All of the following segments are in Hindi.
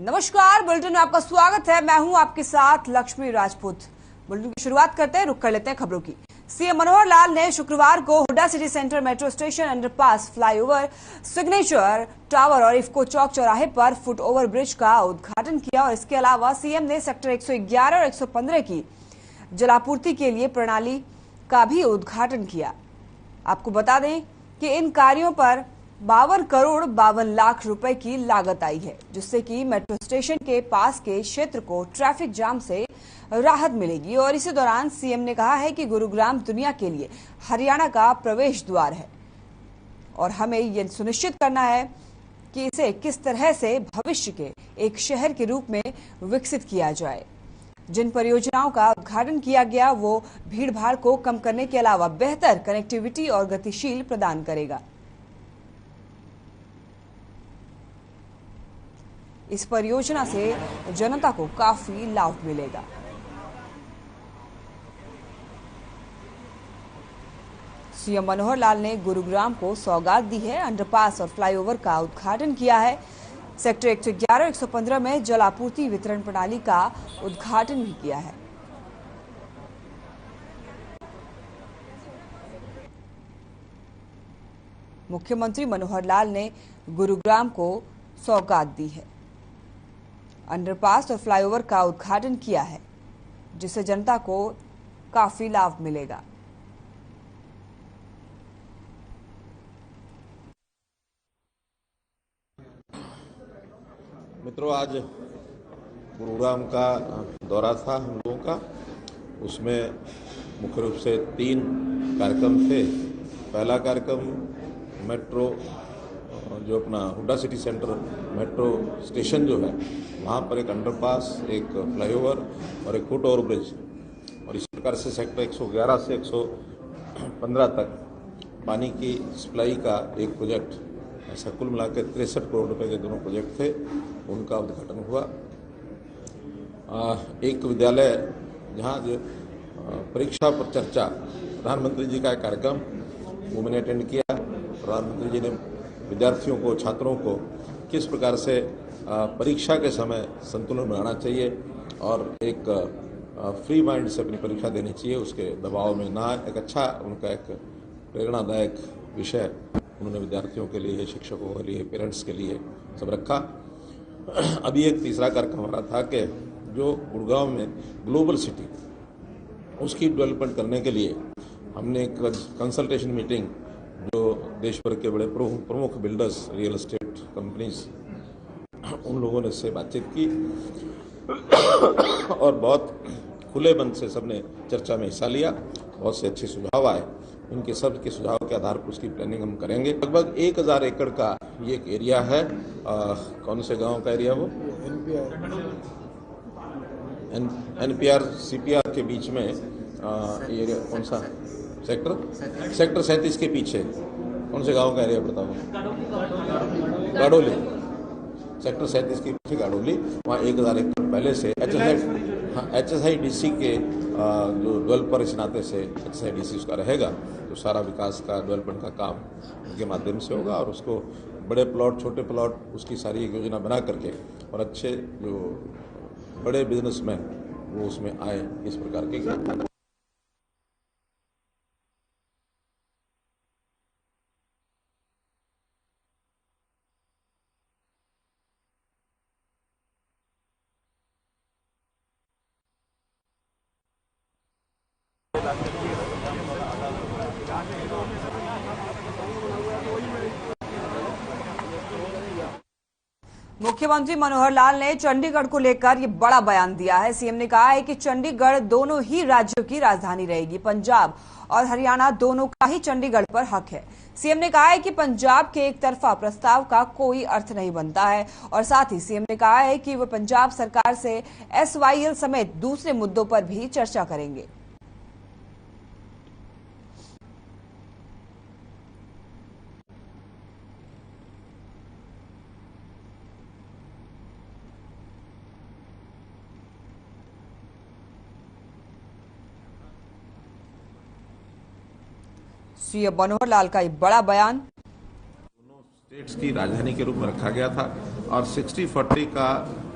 नमस्कार, बुलेटिन में आपका स्वागत है। मैं हूं आपके साथ लक्ष्मी राजपूत। बुलेटिन की शुरुआत करते हैं, रुक कर लेते हैं खबरों की। सीएम मनोहर लाल ने शुक्रवार को Hooda city centre metro station, underpass, flyover, signature tower और इफ्को चौक चौराहे पर फुट ओवर ब्रिज का उद्घाटन किया। और इसके अलावा सीएम ने सेक्टर 111 और 115 की जलापूर्ति के लिए प्रणाली का भी उद्घाटन किया। आपको बता दें कि इन कार्यों पर 52 करोड़ 52 लाख रुपए की लागत आई है, जिससे कि मेट्रो स्टेशन के पास के क्षेत्र को ट्रैफिक जाम से राहत मिलेगी। और इसी दौरान सीएम ने कहा है कि गुरुग्राम दुनिया के लिए हरियाणा का प्रवेश द्वार है और हमें यह सुनिश्चित करना है कि इसे किस तरह से भविष्य के एक शहर के रूप में विकसित किया जाए। जिन परियोजनाओं का उद्घाटन किया गया वो भीड़भाड़ को कम करने के अलावा बेहतर कनेक्टिविटी और गतिशील प्रदान करेगा। इस परियोजना से जनता को काफी लाभ मिलेगा। सीएम मनोहर लाल ने गुरुग्राम को सौगात दी है। अंडरपास और फ्लाईओवर का उद्घाटन किया है। सेक्टर 111 और 115 में जल आपूर्ति वितरण प्रणाली का उद्घाटन भी किया है। मुख्यमंत्री मनोहर लाल ने गुरुग्राम को सौगात दी है। अंडरपास और फ्लाईओवर का उद्घाटन किया है, जिससे जनता को काफी लाभ मिलेगा। मित्रों, आज गुरुग्राम का दौरा था हम लोगों का। उसमें मुख्य रूप से 3 कार्यक्रम थे। पहला कार्यक्रम मेट्रो जो अपना Hooda city centre metro station जो है, वहाँ पर एक अंडरपास, एक फ्लाईओवर और एक फुट ओवर ब्रिज, और इस प्रकार से सेक्टर 111 से 115 तक पानी की सप्लाई का एक प्रोजेक्ट, ऐसा कुल मिलाकर 63 करोड़ रुपए के दोनों प्रोजेक्ट थे, उनका उद्घाटन हुआ। एक विद्यालय जहाँ जो परीक्षा पर चर्चा, प्रधानमंत्री जी का एक कार्यक्रम वो मैंने अटेंड किया। प्रधानमंत्री जी ने विद्यार्थियों को, छात्रों को किस प्रकार से परीक्षा के समय संतुलन बनाना चाहिए और एक फ्री माइंड से अपनी परीक्षा देनी चाहिए, उसके दबाव में ना, एक अच्छा उनका एक प्रेरणादायक विषय उन्होंने विद्यार्थियों के लिए, शिक्षकों के लिए, पेरेंट्स के लिए सब रखा। अभी एक तीसरा कार्यक्रम हमारा था कि जो गुड़गांव में ग्लोबल सिटी, उसकी डेवलपमेंट करने के लिए हमने एक कंसल्टेशन मीटिंग जो देश भर के बड़े प्रमुख बिल्डर्स, रियल एस्टेट कंपनीज, उन लोगों ने इससे बातचीत की और बहुत खुले मन से सबने चर्चा में हिस्सा लिया। बहुत से अच्छे सुझाव आए। उनके सब के सुझाव के आधार पर उसकी प्लानिंग हम करेंगे। लगभग 1000 एकड़ का ये एक एरिया है। कौन से गांव का एरिया वो? एनपीआर सीपीआर के बीच में ये एरिया कौन सा? सेक्टर 37 के पीछे कौन से गांव का एरिया बताओ? गाड़ोली। सेक्टर 37 के पीछे गाड़ोली, वहाँ 1000 एकड़ पहले से HSIDC के जो डेवलपर इस नाते से HSIDC उसका रहेगा, तो सारा विकास का, डेवलपमेंट का काम उनके माध्यम से होगा और उसको बड़े प्लॉट, छोटे प्लॉट, उसकी सारी एक योजना बना करके और अच्छे जो बड़े बिजनेसमैन वो उसमें आए, इस प्रकार के। मुख्यमंत्री मनोहर लाल ने चंडीगढ़ को लेकर ये बड़ा बयान दिया है। सीएम ने कहा है कि चंडीगढ़ दोनों ही राज्यों की राजधानी रहेगी। पंजाब और हरियाणा दोनों का ही चंडीगढ़ पर हक है। सीएम ने कहा है कि पंजाब के एक तरफा प्रस्ताव का कोई अर्थ नहीं बनता है और साथ ही सीएम ने कहा है कि वो पंजाब सरकार से SYL समेत दूसरे मुद्दों पर भी चर्चा करेंगे। सीएम मनोहर लाल का एक बड़ा बयान। दोनों स्टेट्स की राजधानी के रूप में रखा गया था और 60-40 का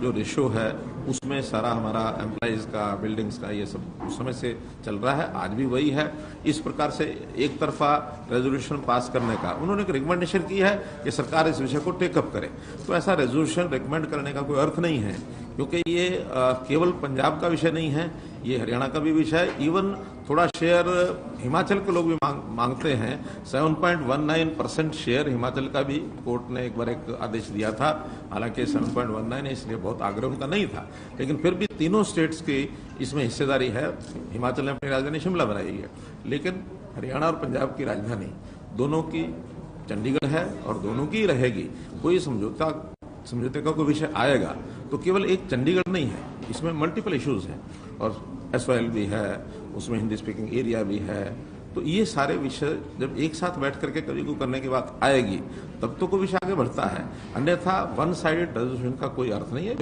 जो रेशो है उसमें सारा हमारा एम्प्लॉइज का, बिल्डिंग्स का, ये सब उस समय से चल रहा है, आज भी वही है। इस प्रकार से एक तरफा रेजोल्यूशन पास करने का उन्होंने एक रिकमेंडेशन की है कि सरकार इस विषय को टेकअप करे। तो ऐसा रेजोल्यूशन रिकमेंड करने का कोई अर्थ नहीं है, क्योंकि ये केवल पंजाब का विषय नहीं है, ये हरियाणा का भी विषय है। इवन थोड़ा शेयर हिमाचल के लोग भी मांगते हैं। 7.19% शेयर हिमाचल का भी कोर्ट ने एक बार एक आदेश दिया था। हालांकि 7.19 है, इसलिए बहुत आग्रह उनका नहीं था, लेकिन फिर भी तीनों स्टेट्स की इसमें हिस्सेदारी है। हिमाचल ने अपनी राजधानी शिमला बनाई है, लेकिन हरियाणा और पंजाब की राजधानी दोनों की चंडीगढ़ है और दोनों की रहेगी। कोई समझौते का कोई विषय आएगा तो केवल एक चंडीगढ़ नहीं है, इसमें मल्टीपल इश्यूज हैं और SYL भी है, उसमें हिंदी स्पीकिंग एरिया भी है। तो ये सारे विषय जब एक साथ बैठ करके कभी को करने की बात आएगी तब तो कोई विषय आगे बढ़ता है, अन्यथा वन साइडेड रेजोल्यूशन का कोई अर्थ नहीं है।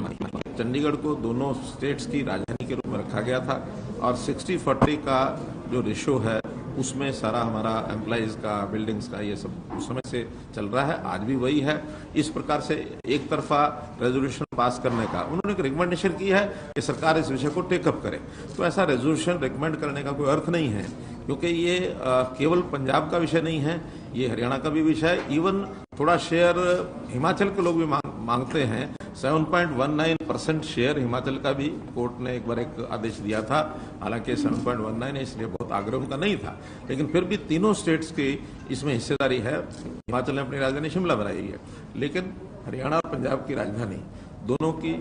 चंडीगढ़ को दोनों स्टेट्स की राजधानी के रूप में रखा गया था और 60-40 का जो रेशो है उसमें सारा हमारा एम्प्लॉइज का, बिल्डिंग्स का, ये सब उस समय से चल रहा है, आज भी वही है। इस प्रकार से एक तरफा रेजोल्यूशन पास करने का उन्होंने एक रिकमेंडेशन की है कि सरकार इस विषय को टेकअप करे। तो ऐसा रेजोल्यूशन रिकमेंड करने का कोई अर्थ नहीं है, क्योंकि ये केवल पंजाब का विषय नहीं है, ये हरियाणा का भी विषय है। इवन थोड़ा शेयर हिमाचल के लोग भी मांगते हैं। 7.19% शेयर हिमाचल का भी कोर्ट ने एक बार एक आदेश दिया था। हालांकि 7.19 है, इसलिए बहुत आग्रह उनका नहीं था, लेकिन फिर भी तीनों स्टेट्स की इसमें हिस्सेदारी है। हिमाचल ने अपनी राजधानी शिमला बनाई है, लेकिन हरियाणा और पंजाब की राजधानी दोनों की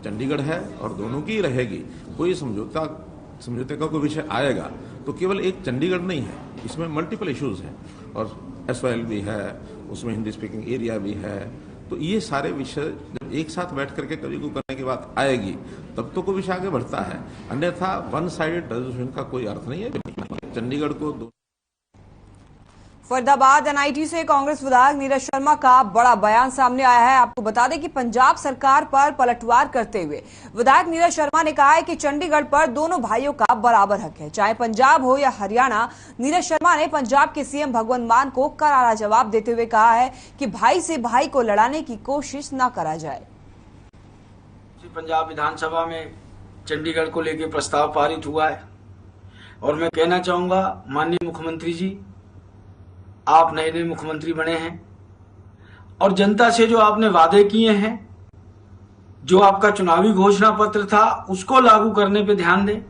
चंडीगढ़ है और दोनों की रहेगी। कोई समझौते का कोई विषय आएगा तो केवल एक चंडीगढ़ नहीं है, इसमें मल्टीपल इश्यूज हैं और SYL भी है, उसमें हिंदी स्पीकिंग एरिया भी है। तो ये सारे विषय जब एक साथ बैठ करके कभी को करने की बात आएगी तब तो कोई विषय आगे बढ़ता है, अन्यथा वन साइडेड रेजोल्यूशन का कोई अर्थ नहीं है। चंडीगढ़ को फरीदाबाद NIT से कांग्रेस विधायक नीरज शर्मा का बड़ा बयान सामने आया है। आपको बता दें कि पंजाब सरकार पर पलटवार करते हुए विधायक नीरज शर्मा ने कहा है कि चंडीगढ़ पर दोनों भाइयों का बराबर हक है, चाहे पंजाब हो या हरियाणा। नीरज शर्मा ने पंजाब के CM भगवंत मान को करारा जवाब देते हुए कहा है कि भाई से भाई को लड़ाने की कोशिश न करा जाए। पंजाब विधानसभा में चंडीगढ़ को लेकर प्रस्ताव पारित हुआ है और मैं कहना चाहूंगा माननीय मुख्यमंत्री जी, आप नए मुख्यमंत्री बने हैं और जनता से जो आपने वादे किए हैं, जो आपका चुनावी घोषणा पत्र था, उसको लागू करने पे ध्यान दें।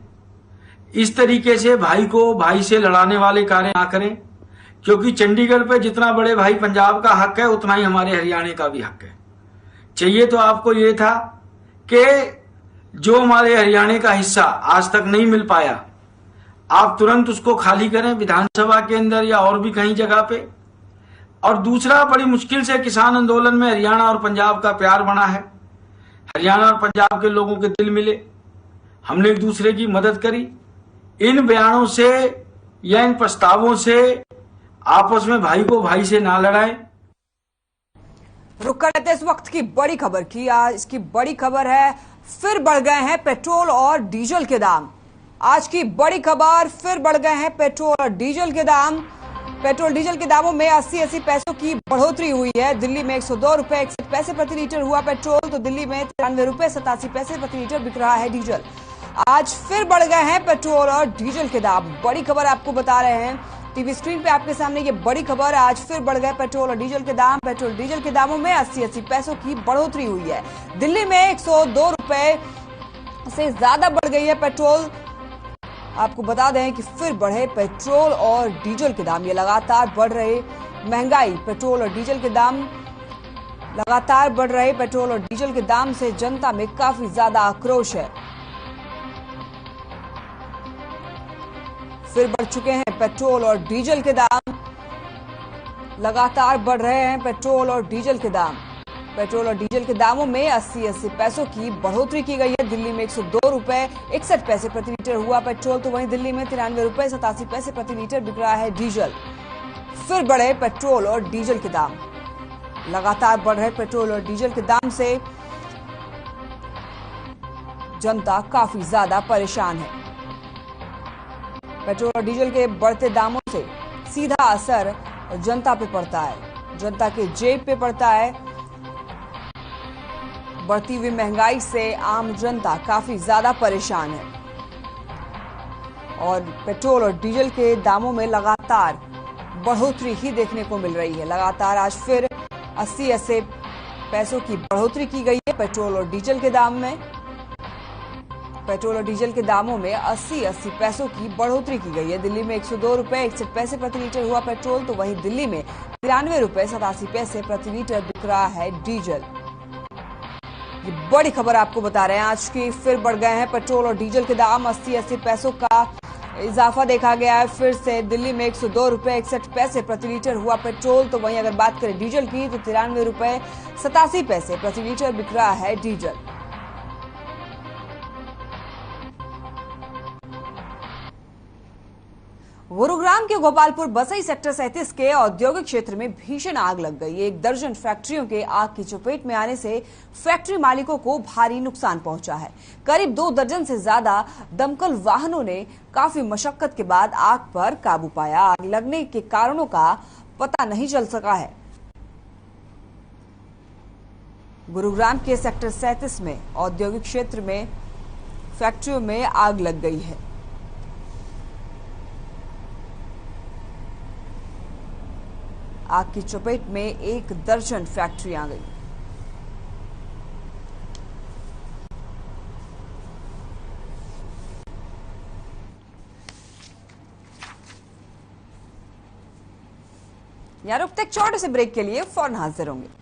इस तरीके से भाई को भाई से लड़ाने वाले कार्य ना करें, क्योंकि चंडीगढ़ पे जितना बड़े भाई पंजाब का हक है उतना ही हमारे हरियाणा का भी हक है। चाहिए तो आपको ये था कि जो हमारे हरियाणा का हिस्सा आज तक नहीं मिल पाया, आप तुरंत उसको खाली करें विधानसभा के अंदर या और भी कहीं जगह पे। और दूसरा, बड़ी मुश्किल से किसान आंदोलन में हरियाणा और पंजाब का प्यार बना है, हरियाणा और पंजाब के लोगों के दिल मिले, हमने एक दूसरे की मदद करी। इन बयानों से या इन प्रस्तावों से आपस में भाई को भाई से ना लड़ाएं। रुक कर लेते इस वक्त की बड़ी खबर की। आज इसकी बड़ी खबर है, फिर बढ़ गए हैं पेट्रोल और डीजल के दाम। आज की बड़ी खबर, फिर बढ़ गए हैं पेट्रोल और डीजल के दाम। पेट्रोल डीजल के दामों में 80 पैसों की बढ़ोतरी हुई है। दिल्ली में 102 रुपए 61 पैसे प्रति लीटर हुआ पेट्रोल, तो दिल्ली में 93 रुपए 87 पैसे प्रति लीटर बिक रहा है डीजल। आज फिर बढ़ गए हैं पेट्रोल और डीजल के दाम। बड़ी खबर आपको बता रहे हैं, टीवी स्क्रीन पे आपके सामने ये बड़ी खबर। आज फिर बढ़ गए पेट्रोल और डीजल के दाम। पेट्रोल डीजल के दामों में 80 पैसों की बढ़ोतरी हुई है। दिल्ली में 102 रुपए से ज्यादा बढ़ गई है पेट्रोल। आपको बता दें कि फिर बढ़े पेट्रोल और डीजल के दाम। ये लगातार बढ़ रहे महंगाई, पेट्रोल और डीजल के दाम लगातार बढ़ रहे पेट्रोल और डीजल के दाम से जनता में काफी ज्यादा आक्रोश है। फिर बढ़ चुके हैं पेट्रोल और डीजल के दाम, लगातार बढ़ रहे हैं पेट्रोल और डीजल के दाम। पेट्रोल और डीजल के दामों में 80 पैसों की बढ़ोतरी की गई है। दिल्ली में 102 रुपए 61 पैसे प्रति लीटर हुआ पेट्रोल, तो वहीं दिल्ली में 93 रुपए 87 पैसे प्रति लीटर बिक रहा है डीजल। फिर बढ़े पेट्रोल और डीजल के दाम, लगातार बढ़ रहे पेट्रोल और डीजल के दाम से जनता काफी ज्यादा परेशान है। पेट्रोल और डीजल के बढ़ते दामों से सीधा असर जनता पे पड़ता है, जनता के जेब पे पड़ता है। बढ़ती हुई महंगाई से आम जनता काफी ज्यादा परेशान है और पेट्रोल और डीजल के दामों में लगातार बढ़ोतरी ही देखने को मिल रही है। लगातार आज फिर 80 पैसों की बढ़ोतरी की गई है पेट्रोल और डीजल के दाम में। पेट्रोल और डीजल के दामों में 80 पैसों की बढ़ोतरी की गई है। दिल्ली में 102 रुपए 61 पैसे प्रति लीटर हुआ पेट्रोल, तो वहीं दिल्ली में 93 रुपए 87 पैसे प्रति लीटर बिक रहा है डीजल। ये बड़ी खबर आपको बता रहे हैं आज की। फिर बढ़ गए हैं पेट्रोल और डीजल के दाम, 80 पैसों का इजाफा देखा गया है। फिर से दिल्ली में 102 रुपए 61 पैसे प्रति लीटर हुआ पेट्रोल, तो वहीं अगर बात करें डीजल की तो 93 रुपए 87 पैसे प्रति लीटर बिक रहा है डीजल। गुरुग्राम के गोपालपुर बसई सेक्टर 37 के औद्योगिक क्षेत्र में भीषण आग लग गई। 1 दर्जन फैक्ट्रियों के आग की चपेट में आने से फैक्ट्री मालिकों को भारी नुकसान पहुंचा है। करीब 2 दर्जन से ज्यादा दमकल वाहनों ने काफी मशक्कत के बाद आग पर काबू पाया। आग लगने के कारणों का पता नहीं चल सका है। गुरुग्राम के सेक्टर 37 में औद्योगिक क्षेत्र में फैक्ट्रियों में आग लग गई है। आग की चपेट में 1 दर्जन फैक्ट्री आ गई। यहाँ रुकते एक छोटे से ब्रेक के लिए फौरन हाजिर होंगे।